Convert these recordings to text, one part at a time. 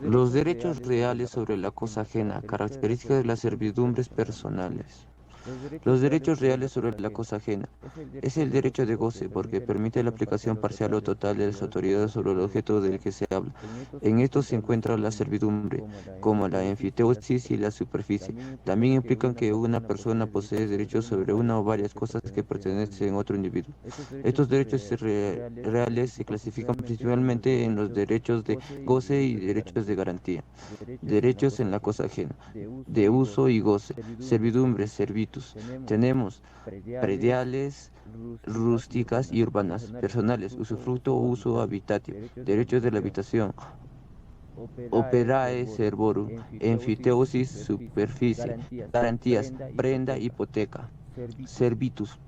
Los derechos reales sobre la cosa ajena, características de las servidumbres personales. Los derechos reales sobre la cosa ajena. Es el derecho de goce porque permite la aplicación parcial o total de las autoridades sobre el objeto del que se habla. En esto se encuentra la servidumbre, como la enfiteosis y la superficie. También implican que una persona posee derechos sobre una o varias cosas que pertenecen a otro individuo. Estos derechos reales se clasifican principalmente en los derechos de goce y derechos de garantía. Derechos en la cosa ajena, de uso y goce, servidumbre, servitus. Tenemos prediales, rústicas y urbanas, personales, usufructo o uso habitatio, derechos de la habitación, operae servorum, enfiteosis, superficie, garantías, prenda, hipoteca, servitus.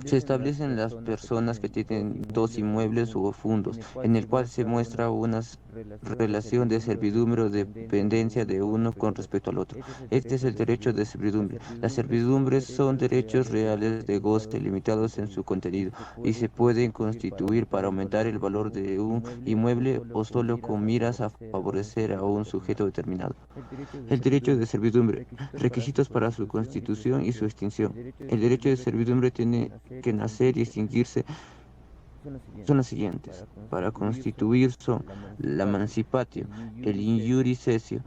Se establecen las personas que tienen dos inmuebles o fundos, en el cual se muestra una relación de servidumbre o dependencia de uno con respecto al otro. Este es el derecho de servidumbre. Las servidumbres son derechos reales de goce limitados en su contenido y se pueden constituir para aumentar el valor de un inmueble o solo con miras a favorecer a un sujeto determinado. El derecho de servidumbre, requisitos para su constitución y su extinción. El derecho de servidumbre tiene que nacer y extinguirse son las siguientes. Para constituir son la emancipatio, el injuris cessio,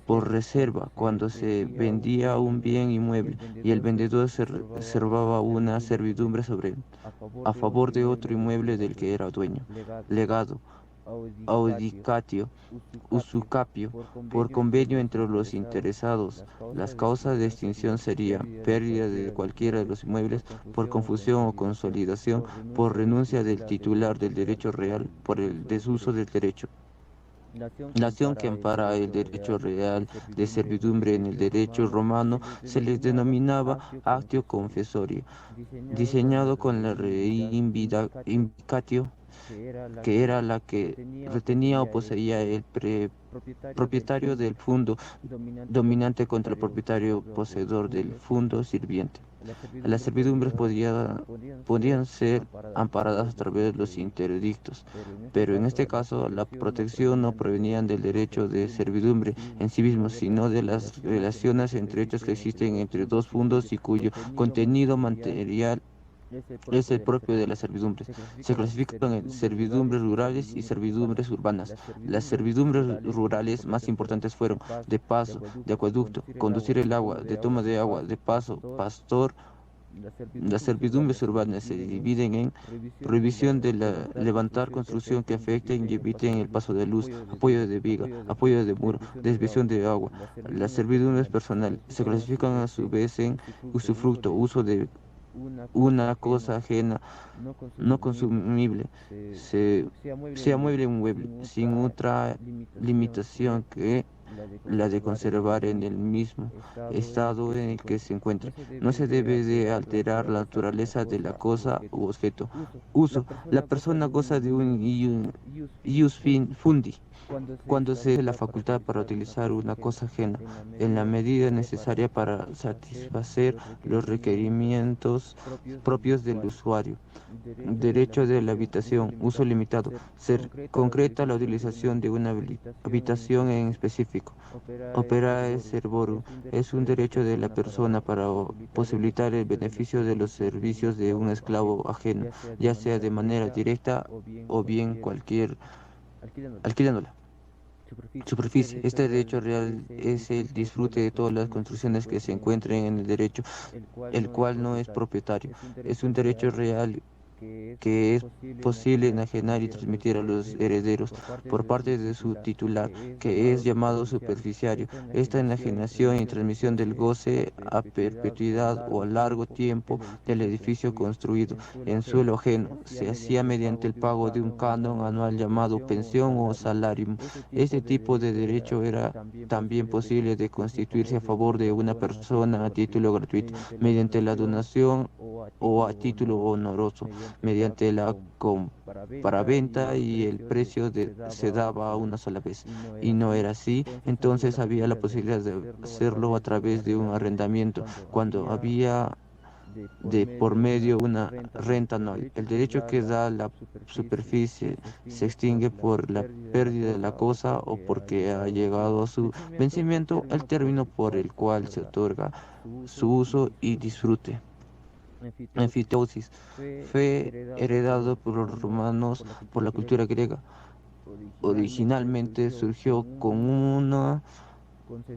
por reserva, cuando se vendía un bien inmueble y el vendedor se reservaba una servidumbre sobre él, a favor de otro inmueble del que era dueño. Legado, audicatio, usucapio, por convenio entre los interesados. Las causas de extinción serían pérdida de cualquiera de los inmuebles por confusión o consolidación, por renuncia del titular del derecho real, por el desuso del derecho. La acción que ampara el derecho real de servidumbre en el derecho romano se les denominaba actio confessorio, diseñado con la reivindicatio, que era la que retenía o poseía el propietario del fondo dominante contra el propietario poseedor del fondo sirviente. Las servidumbres podían ser amparadas a través de los interdictos, pero en este caso la protección no provenía del derecho de servidumbre en sí mismo, sino de las relaciones entre hechos que existen entre dos fondos y cuyo contenido material es el propio de las servidumbres. Se clasifican en servidumbres rurales y servidumbres urbanas. Las servidumbres rurales más importantes fueron de paso, de acueducto, conducir el agua, de toma de agua, de paso, pastor. Las servidumbres urbanas se dividen en prohibición de levantar construcción que afecten y eviten el paso de luz, apoyo de viga, apoyo de muro, desviación de agua. Las servidumbres personales se clasifican a su vez en usufructo, uso de una cosa ajena, no consumible, sea mueble o inmueble, sin otra limitación que la de conservar en el mismo estado en el que se encuentra. No se debe de alterar la naturaleza de la cosa u objeto. Uso. La persona goza de un ius fundi cuando se la facultad para utilizar una cosa ajena en la medida necesaria para satisfacer los requerimientos propios del usuario. Derecho de la habitación, uso limitado. Ser concreta la utilización de una habitación en específico. Operae servorum es un derecho de la persona para posibilitar el beneficio de los servicios de un esclavo ajeno, ya sea de manera directa o bien cualquier alquilándola. Superficie. Este derecho real es el disfrute de todas las construcciones que se encuentren en el derecho, el cual no es propietario. Es un derecho real que es posible enajenar y transmitir a los herederos por parte de su titular, que es llamado superficiario. Esta enajenación y transmisión del goce a perpetuidad o a largo tiempo del edificio construido en suelo ajeno se hacía mediante el pago de un canon anual llamado pensión o salarium. Este tipo de derecho era también posible de constituirse a favor de una persona a título gratuito, mediante la donación o a título honoroso, mediante la compraventa y el precio se daba una sola vez. Y no era así, entonces había la posibilidad de hacerlo a través de un arrendamiento. Cuando había de por medio una renta anual. El derecho que da la superficie se extingue por la pérdida de la cosa o porque ha llegado a su vencimiento el término por el cual se otorga su uso y disfrute. Enfiteosis fue heredado por los romanos por la cultura griega. Originalmente surgió con una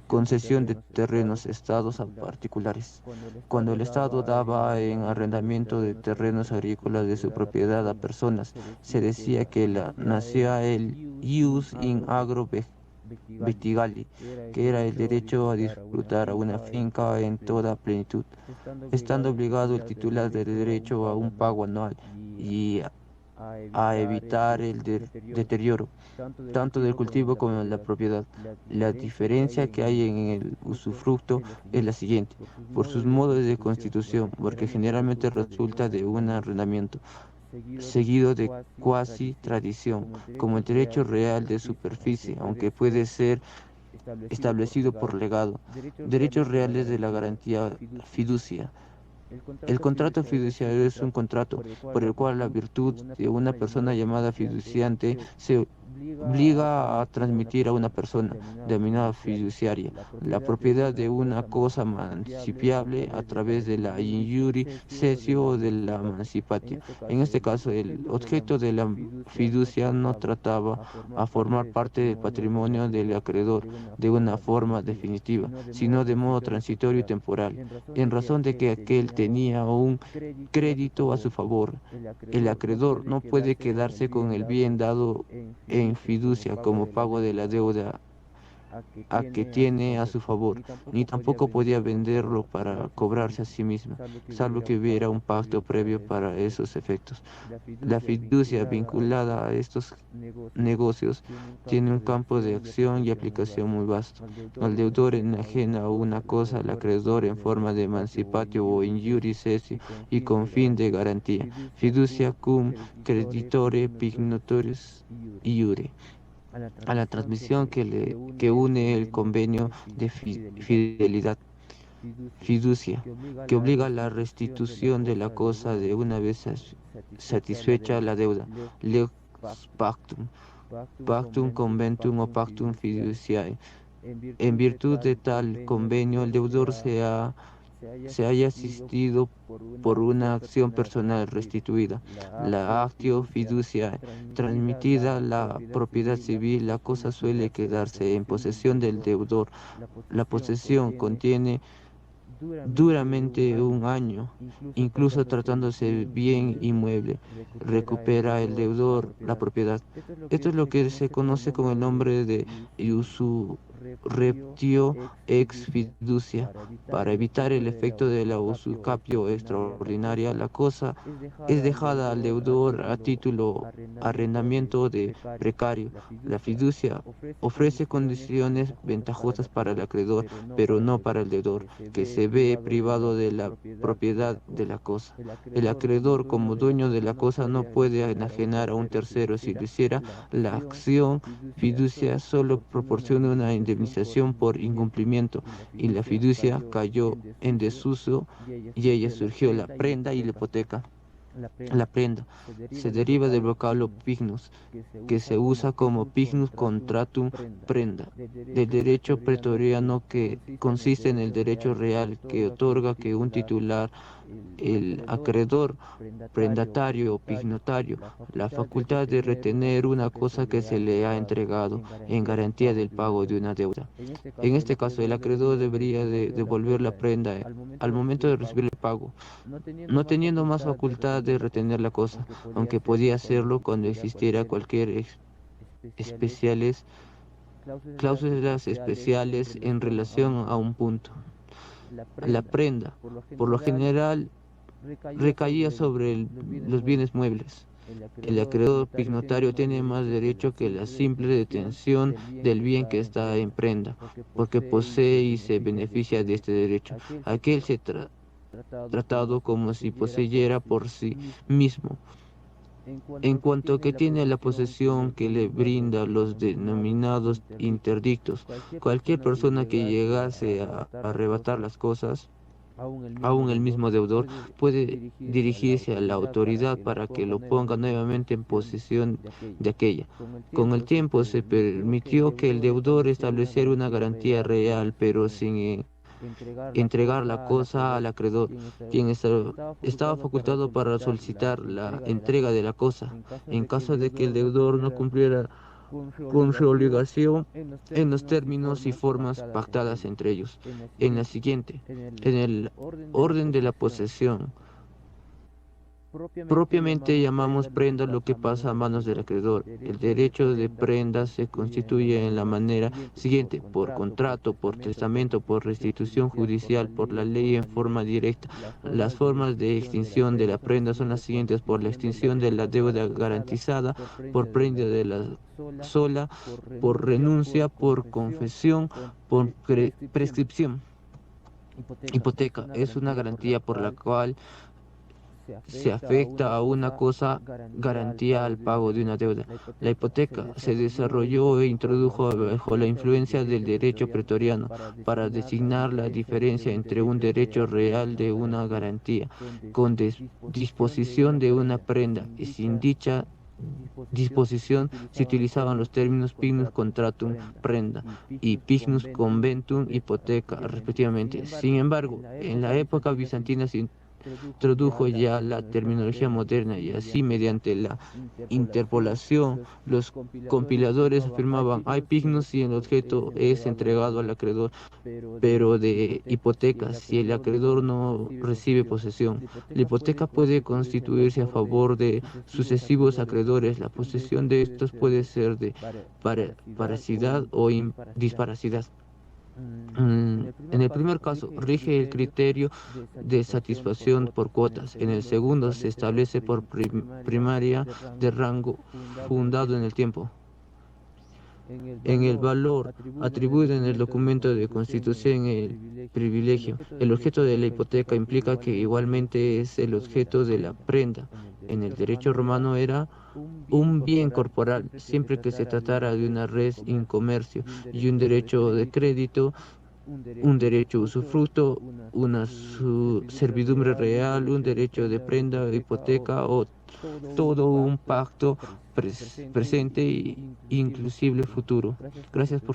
concesión de terrenos estados a particulares. Cuando el Estado daba en arrendamiento de terrenos agrícolas de su propiedad a personas, se decía que nacía el ius in agro vetigali, que era el derecho a disfrutar a una finca en toda plenitud, estando obligado el titular del derecho a un pago anual y a evitar el deterioro tanto del cultivo como de la propiedad. La diferencia que hay en el usufructo es la siguiente, por sus modos de constitución, porque generalmente resulta de un arrendamiento, seguido de cuasi tradición, como el derecho real de superficie, aunque puede ser establecido por legado, derechos reales de la garantía fiducia. El contrato fiduciario es un contrato por el cual la virtud de una persona llamada fiduciante se obliga a transmitir a una persona denominada fiduciaria la propiedad de una cosa mancipiable a través de la injuri cesio o de la mancipatio. En este caso, el objeto de la fiducia no trataba a formar parte del patrimonio del acreedor de una forma definitiva, sino de modo transitorio y temporal, en razón de que aquel tenía un crédito a su favor. El acreedor no puede quedarse con el bien dado en fiducia como pago de la deuda a que tiene a su favor, ni tampoco podía venderlo para cobrarse a sí mismo, salvo que hubiera un pacto previo para esos efectos. La fiducia vinculada a estos negocios tiene un campo de acción y aplicación muy vasto. Al deudor enajena una cosa al acreedor en forma de emancipatio o injuri cesio y con fin de garantía. Fiducia cum creditore pignotoris iure a la transmisión que une el convenio de fidelidad, fiducia, que obliga a la restitución de la cosa de una vez satisfecha la deuda, lex pactum, pactum conventum o pactum fiduciae. En virtud de tal convenio, el deudor se haya asistido por una acción personal restituida, la actio fiducia transmitida la propiedad civil, la cosa suele quedarse en posesión del deudor. La posesión contiene duramente un año, incluso tratándose de bien inmueble, recupera el deudor la propiedad. Esto es lo que se conoce con el nombre de usurreptio ex fiducia. Para evitar el efecto de la usucapio extraordinaria, la cosa es dejada al deudor a título arrendamiento de precario. La fiducia ofrece condiciones ventajosas para el acreedor, pero no para el deudor, que se ve privado de la propiedad de la cosa. El acreedor, como dueño de la cosa, no puede enajenar a un tercero. Si lo hiciera, la acción fiducia solo proporciona una indemnización por incumplimiento, y la fiducia cayó en desuso y ella surgió la prenda y la hipoteca. La prenda se deriva del vocablo pignus, que se usa como pignus contratum prenda, del derecho pretoriano que consiste en el derecho real que otorga que un titular, el acreedor, prendatario o pignotario, la facultad de retener una cosa que se le ha entregado en garantía del pago de una deuda. En este caso, el acreedor debería devolver la prenda al momento de recibir el pago, no teniendo más facultad de retener la cosa, aunque podía hacerlo cuando existiera cualquier especiales, cláusulas especiales en relación a un punto. La prenda, por lo general, recaía sobre los bienes muebles. El acreedor pignotario tiene más derecho que la simple detención del bien que está en prenda, porque posee y se beneficia de este derecho. Aquel se tratado como si poseyera por sí mismo. En cuanto que tiene la posesión que le brinda los denominados interdictos, cualquier persona que llegase a arrebatar las cosas Aún el mismo deudor puede dirigirse a la autoridad para que lo ponga nuevamente en posesión de aquella. Con el tiempo se permitió que el deudor estableciera una garantía real, pero sin entregar la cosa al acreedor, quien estaba facultado para solicitar la entrega de la cosa. En caso de que el deudor no cumpliera con su obligación en los términos y formas pactadas entre ellos. En la siguiente, en el orden de la posesión, propiamente llamamos prenda lo que pasa a manos del acreedor. El derecho de prenda se constituye en la manera siguiente: por contrato, por testamento, por restitución judicial, por la ley en forma directa. Las formas de extinción de la prenda son las siguientes: por la extinción de la deuda garantizada, por prenda de la sola, por renuncia, por confesión, por prescripción. Hipoteca es una garantía por la cual se afecta a una cosa garantía al pago de una deuda. La hipoteca se desarrolló e introdujo bajo la influencia del derecho pretoriano para designar la diferencia entre un derecho real de una garantía con disposición de una prenda, y sin dicha disposición se utilizaban los términos pignus contratum prenda y pignus conventum hipoteca, respectivamente. Sin embargo, en la época bizantina se introdujo ya la terminología moderna, y así, mediante la interpolación, los compiladores afirmaban: hay pignus si el objeto es entregado al acreedor, pero de hipoteca si el acreedor no recibe posesión. La hipoteca puede constituirse a favor de sucesivos acreedores. La posesión de estos puede ser de paracidad o disparacidad. En el primer caso, rige el criterio de satisfacción por cuotas. En el segundo, se establece por primaria de rango fundado en el tiempo. En el valor atribuido en el documento de constitución el privilegio. El objeto de la hipoteca implica que igualmente es el objeto de la prenda. En el derecho romano era un bien corporal, siempre que se tratara de una res in comercio, y un derecho de crédito, un derecho usufructo, una servidumbre real, un derecho de prenda, hipoteca o todo un pacto presente e inclusive futuro. Gracias por